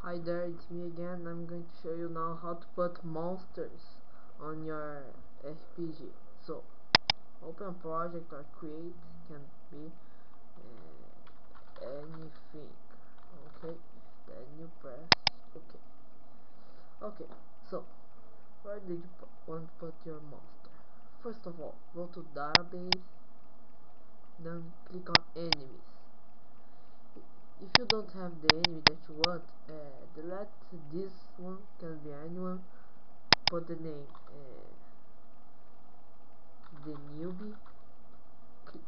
Hi there, it's me again. I'm going to show you now how to put monsters on your RPG. So, open project or create, can be anything. Okay, then you press OK. Okay, so where did you want to put your monster? First of all, go to database, then click on enemies. If you don't have the enemy that you want, delete this one, can be anyone. Put the name, the newbie.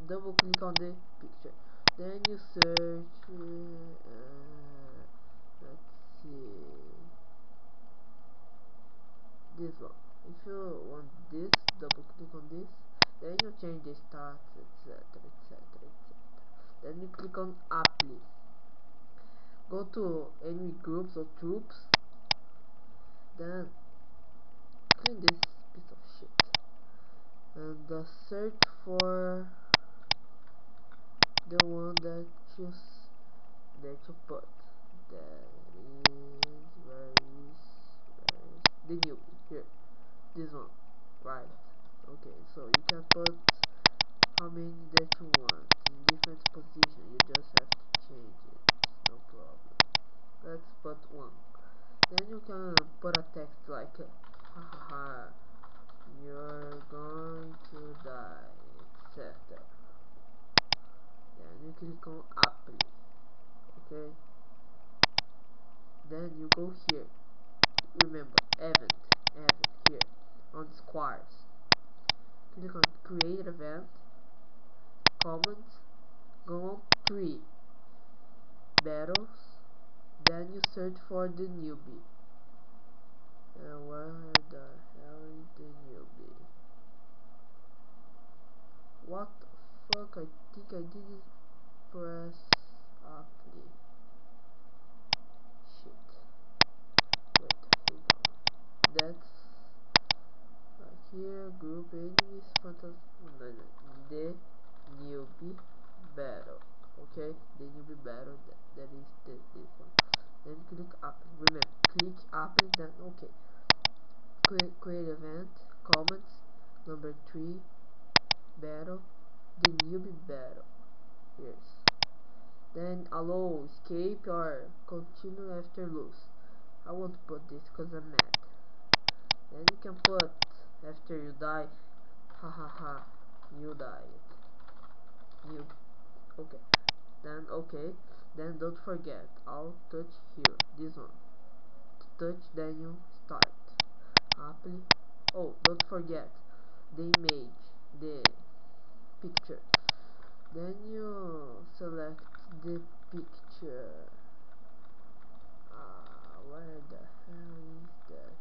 Double click on the picture, then you search, let's see, this one. If you want this, double click on this, then you change the stats, etc, etc, etc. Then you click on apply. Go to enemy groups or troops, then clean this piece of shit and search for the one that you put. That is, where is the newbie? Here, this one, right? Okay, so you can put how many that you want in different position. You just have to change it, no problem. Let's put one. Then you can put a text like haha, you're going to die, etc. Then you click on apply. Okay, then you go here, remember event here on squares, click on create event, comments, go on 3 battles, then you search for the newbie. Where the hell is the newbie? What the fuck, I think I didn't press apply. Shit, wait, hold on. That's here, group enemies, the newbie battle. Okay, the newbie battle, that is this one. Then click apply. Remember, click apply, then okay. Create event, comments, number 3 battle, the newbie battle. Yes. Then allow escape or continue after lose. I won't put this because I'm mad. Then you can put after you die, ha ha ha, you died. You okay. Then don't forget, I'll touch here, this one. To touch, then you start. Apply. Oh, don't forget the image, the picture. Then you select the picture. Where the hell is that?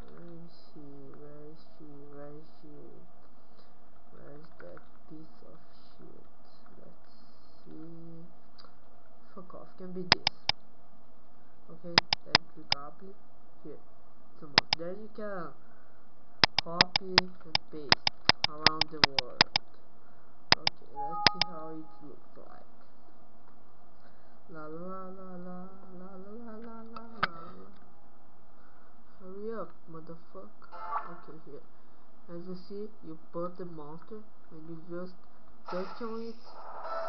Where is she? Where is she? Where is she? Where's that piece of shit? Let's see. Fuck off. Can be this. Okay. Then click apply. Here. Some more. Then you can copy and paste around the world. Okay. Let's see how it looks like. La la la la la la la la la la la. Hurry up, motherfucker. Okay, here. As you see, you put the monster and you just touch on it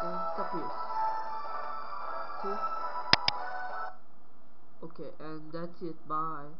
and it disappears. See? Okay, and that's it. Bye.